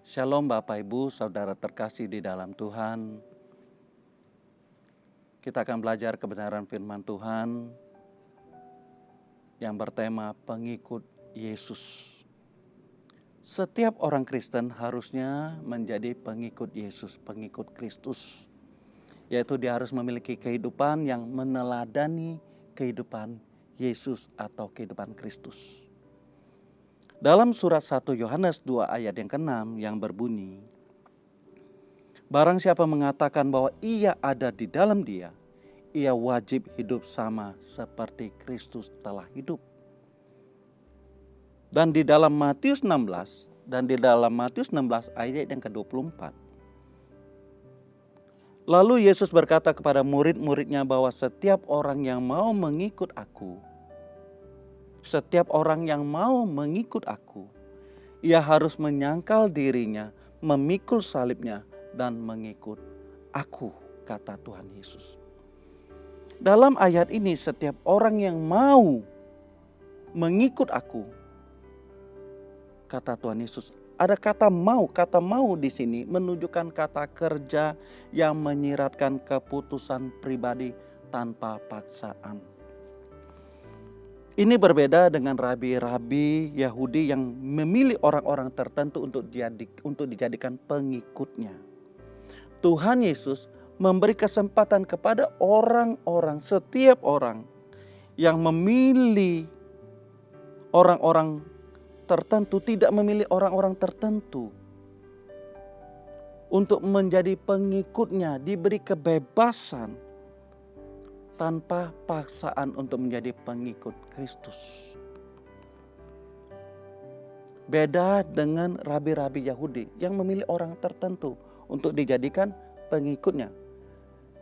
Shalom Bapak Ibu, Saudara terkasih di dalam Tuhan. Kita akan belajar kebenaran firman Tuhan yang bertema pengikut Yesus. Setiap orang Kristen harusnya menjadi pengikut Yesus, pengikut Kristus. Yaitu dia harus memiliki kehidupan yang meneladani kehidupan Yesus atau kehidupan Kristus. Dalam surat 1 Yohanes 2 ayat yang ke-6 yang berbunyi, barang siapa mengatakan bahwa ia ada di dalam dia, ia wajib hidup sama seperti Kristus telah hidup. Dan di dalam Matius 16 ayat yang ke-24. Lalu Yesus berkata kepada murid-muridnya bahwa setiap orang yang mau mengikut aku, ia harus menyangkal dirinya, memikul salibnya, dan mengikut aku, kata Tuhan Yesus. Dalam ayat ini, setiap orang yang mau mengikut aku, kata Tuhan Yesus, ada kata mau di sini menunjukkan kata kerja yang menyiratkan keputusan pribadi tanpa paksaan. Ini berbeda dengan rabi-rabi Yahudi yang memilih orang-orang tertentu untuk dijadikan pengikutnya. Tuhan Yesus memberi kesempatan kepada setiap orang yang memilih orang-orang tertentu, tidak memilih orang-orang tertentu untuk menjadi pengikutnya, diberi kebebasan tanpa paksaan untuk menjadi pengikut Kristus. Beda dengan rabi-rabi Yahudi yang memilih orang tertentu untuk dijadikan pengikutnya.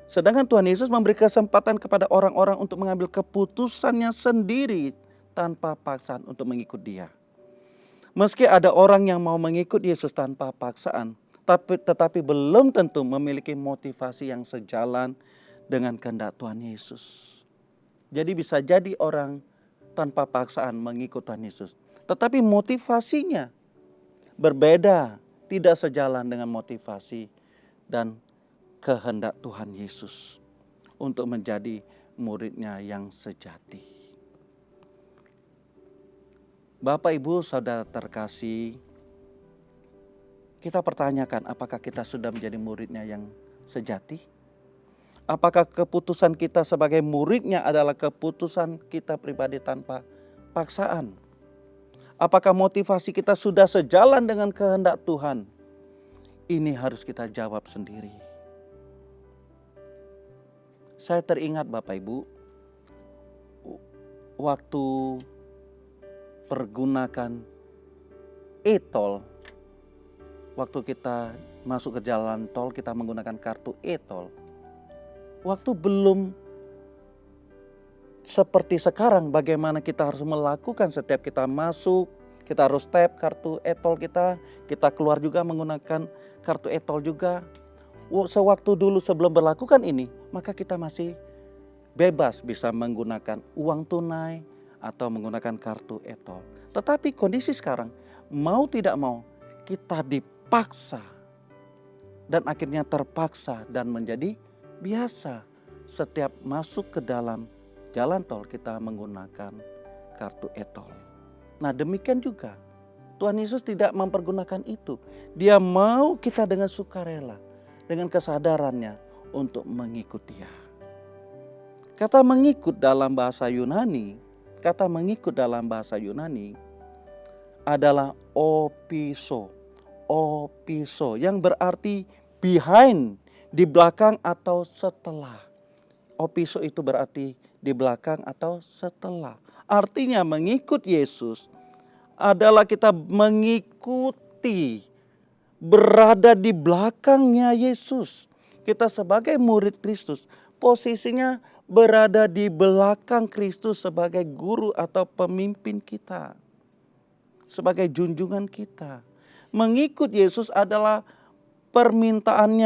Sedangkan Tuhan Yesus memberi kesempatan kepada orang-orang untuk mengambil keputusannya sendiri tanpa paksaan untuk mengikut Dia. Meski ada orang yang mau mengikut Yesus tanpa paksaan, tetapi belum tentu memiliki motivasi yang sejalan dengan kehendak Tuhan Yesus. Jadi bisa jadi orang tanpa paksaan mengikut Tuhan Yesus, tetapi motivasinya berbeda, tidak sejalan dengan motivasi dan kehendak Tuhan Yesus untuk menjadi muridnya yang sejati. Bapak, Ibu, Saudara terkasih, kita pertanyakan apakah kita sudah menjadi muridnya yang sejati? Apakah keputusan kita sebagai muridnya adalah keputusan kita pribadi tanpa paksaan? Apakah motivasi kita sudah sejalan dengan kehendak Tuhan? Ini harus kita jawab sendiri. Saya teringat Bapak Ibu, waktu pergunakan e-tol, waktu kita masuk ke jalan tol kita menggunakan kartu e-tol. Waktu belum seperti sekarang bagaimana kita harus melakukan setiap kita masuk, kita harus tap kartu e-tol kita keluar juga menggunakan kartu e-tol juga. Sewaktu dulu sebelum berlakukan ini, maka kita masih bebas bisa menggunakan uang tunai atau menggunakan kartu e-tol. Tetapi kondisi sekarang, mau tidak mau, kita dipaksa dan akhirnya terpaksa dan menjadi biasa setiap masuk ke dalam jalan tol kita menggunakan kartu e-tol. Nah, demikian juga Tuhan Yesus tidak mempergunakan itu. Dia mau kita dengan sukarela, dengan kesadarannya untuk mengikut Dia. Kata mengikut dalam bahasa Yunani adalah opiso yang berarti behind, di belakang atau setelah. Opiso itu berarti di belakang atau setelah. Artinya mengikut Yesus adalah kita mengikuti, berada di belakangnya Yesus. Kita sebagai murid Kristus, posisinya berada di belakang Kristus sebagai guru atau pemimpin kita, sebagai junjungan kita. Mengikut Yesus adalah permintaan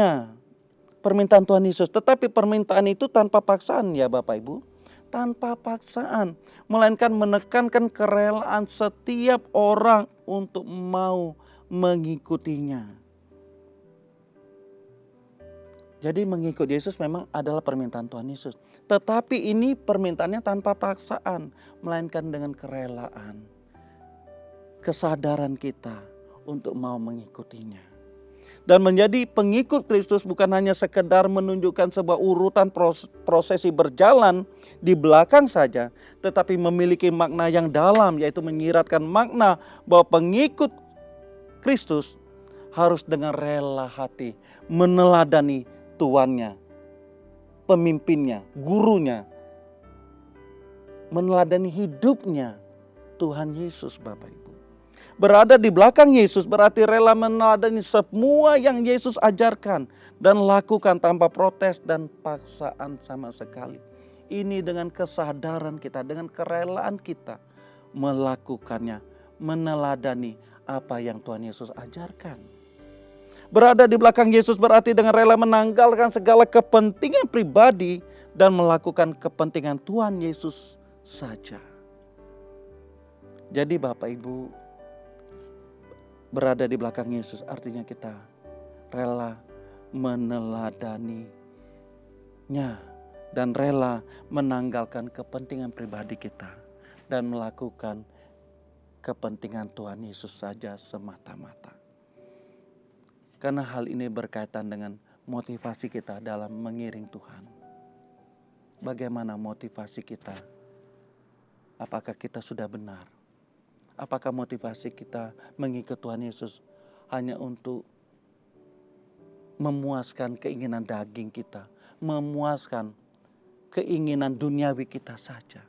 Tuhan Yesus. Tetapi permintaan itu tanpa paksaan ya Bapak Ibu. Tanpa paksaan. Melainkan menekankan kerelaan setiap orang untuk mau mengikutinya. Jadi mengikut Yesus memang adalah permintaan Tuhan Yesus. Tetapi ini permintaannya tanpa paksaan, melainkan dengan kerelaan. Kesadaran kita untuk mau mengikutinya. Dan menjadi pengikut Kristus bukan hanya sekedar menunjukkan sebuah urutan prosesi berjalan di belakang saja, tetapi memiliki makna yang dalam, yaitu menyiratkan makna bahwa pengikut Kristus harus dengan rela hati meneladani tuannya, pemimpinnya, gurunya, meneladani hidupnya Tuhan Yesus, Bapak Ibu. Berada di belakang Yesus berarti rela meneladani semua yang Yesus ajarkan dan lakukan tanpa protes dan paksaan sama sekali. Ini dengan kesadaran kita, dengan kerelaan kita melakukannya, meneladani apa yang Tuhan Yesus ajarkan. Berada di belakang Yesus berarti dengan rela menanggalkan segala kepentingan pribadi dan melakukan kepentingan Tuhan Yesus saja. Jadi Bapak Ibu, berada di belakang Yesus artinya kita rela meneladaninya dan rela menanggalkan kepentingan pribadi kita dan melakukan kepentingan Tuhan Yesus saja semata-mata. Karena hal ini berkaitan dengan motivasi kita dalam mengiring Tuhan. Bagaimana motivasi kita? Apakah kita sudah benar? Apakah motivasi kita mengikut Tuhan Yesus hanya untuk memuaskan keinginan daging kita, memuaskan keinginan duniawi kita saja?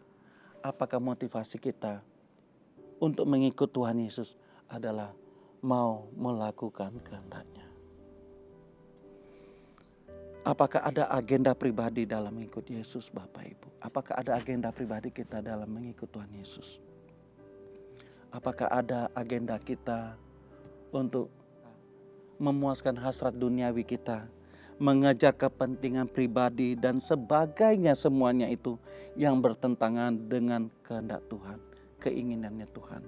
Apakah motivasi kita untuk mengikut Tuhan Yesus adalah mau melakukan kehendak-Nya? Apakah ada agenda pribadi dalam mengikut Yesus, Bapak Ibu? Apakah ada agenda pribadi kita dalam mengikut Tuhan Yesus? Apakah ada agenda kita untuk memuaskan hasrat duniawi kita, mengejar kepentingan pribadi dan sebagainya, semuanya itu yang bertentangan dengan kehendak Tuhan, keinginannya Tuhan?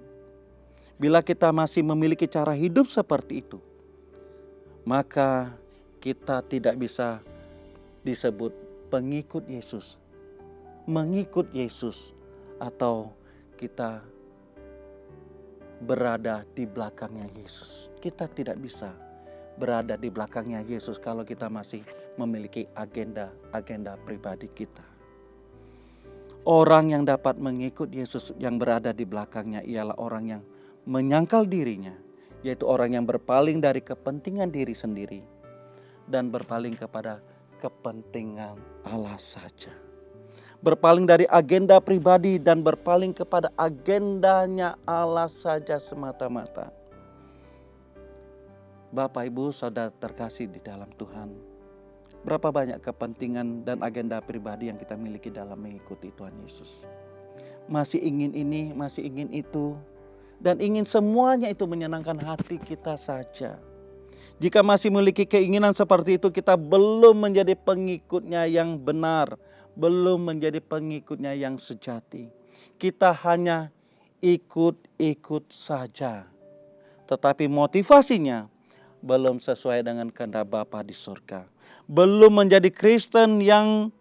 Bila kita masih memiliki cara hidup seperti itu, maka kita tidak bisa disebut pengikut Yesus, mengikut Yesus, atau kita berada di belakangnya Yesus. Kita tidak bisa berada di belakangnya Yesus kalau kita masih memiliki agenda pribadi kita. Orang yang dapat mengikut Yesus yang berada di belakangnya ialah orang yang menyangkal dirinya, yaitu orang yang berpaling dari kepentingan diri sendiri dan berpaling kepada kepentingan Allah saja. Berpaling dari agenda pribadi dan berpaling kepada agendanya Allah saja semata-mata. Bapak, Ibu, Saudara terkasih di dalam Tuhan, berapa banyak kepentingan dan agenda pribadi yang kita miliki dalam mengikuti Tuhan Yesus? Masih ingin ini, masih ingin itu, dan ingin semuanya itu menyenangkan hati kita saja. Jika masih memiliki keinginan seperti itu, kita belum menjadi pengikutnya yang benar, belum menjadi pengikutnya yang sejati. Kita hanya ikut-ikut saja, tetapi motivasinya belum sesuai dengan kehendak Bapa di surga. Belum menjadi Kristen yang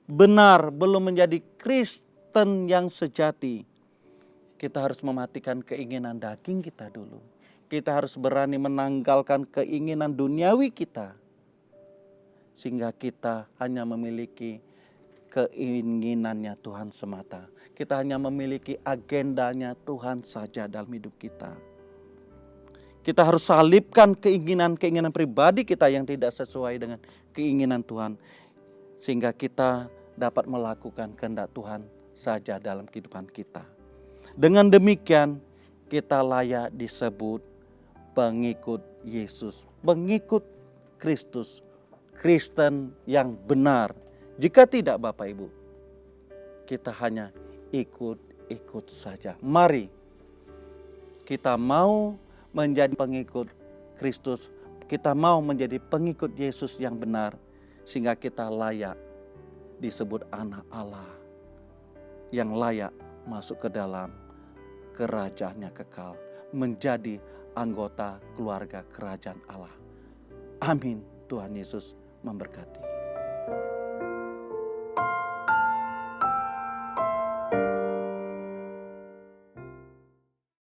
benar, belum menjadi Kristen yang sejati. Kita harus mematikan keinginan daging kita dulu. Kita harus berani menanggalkan keinginan duniawi kita, sehingga kita hanya memiliki keinginannya Tuhan semata. Kita hanya memiliki agendanya Tuhan saja dalam hidup kita. Kita harus salibkan keinginan-keinginan pribadi kita yang tidak sesuai dengan keinginan Tuhan, sehingga kita dapat melakukan kehendak Tuhan saja dalam kehidupan kita. Dengan demikian kita layak disebut pengikut Yesus, pengikut Kristus, Kristen yang benar. Jika tidak, Bapak Ibu, kita hanya ikut-ikut saja. Mari kita mau menjadi pengikut Kristus, kita mau menjadi pengikut Yesus yang benar, sehingga kita layak disebut anak Allah yang layak masuk ke dalam kerajaannya kekal, menjadi anggota keluarga kerajaan Allah. Amin. Tuhan Yesus memberkati.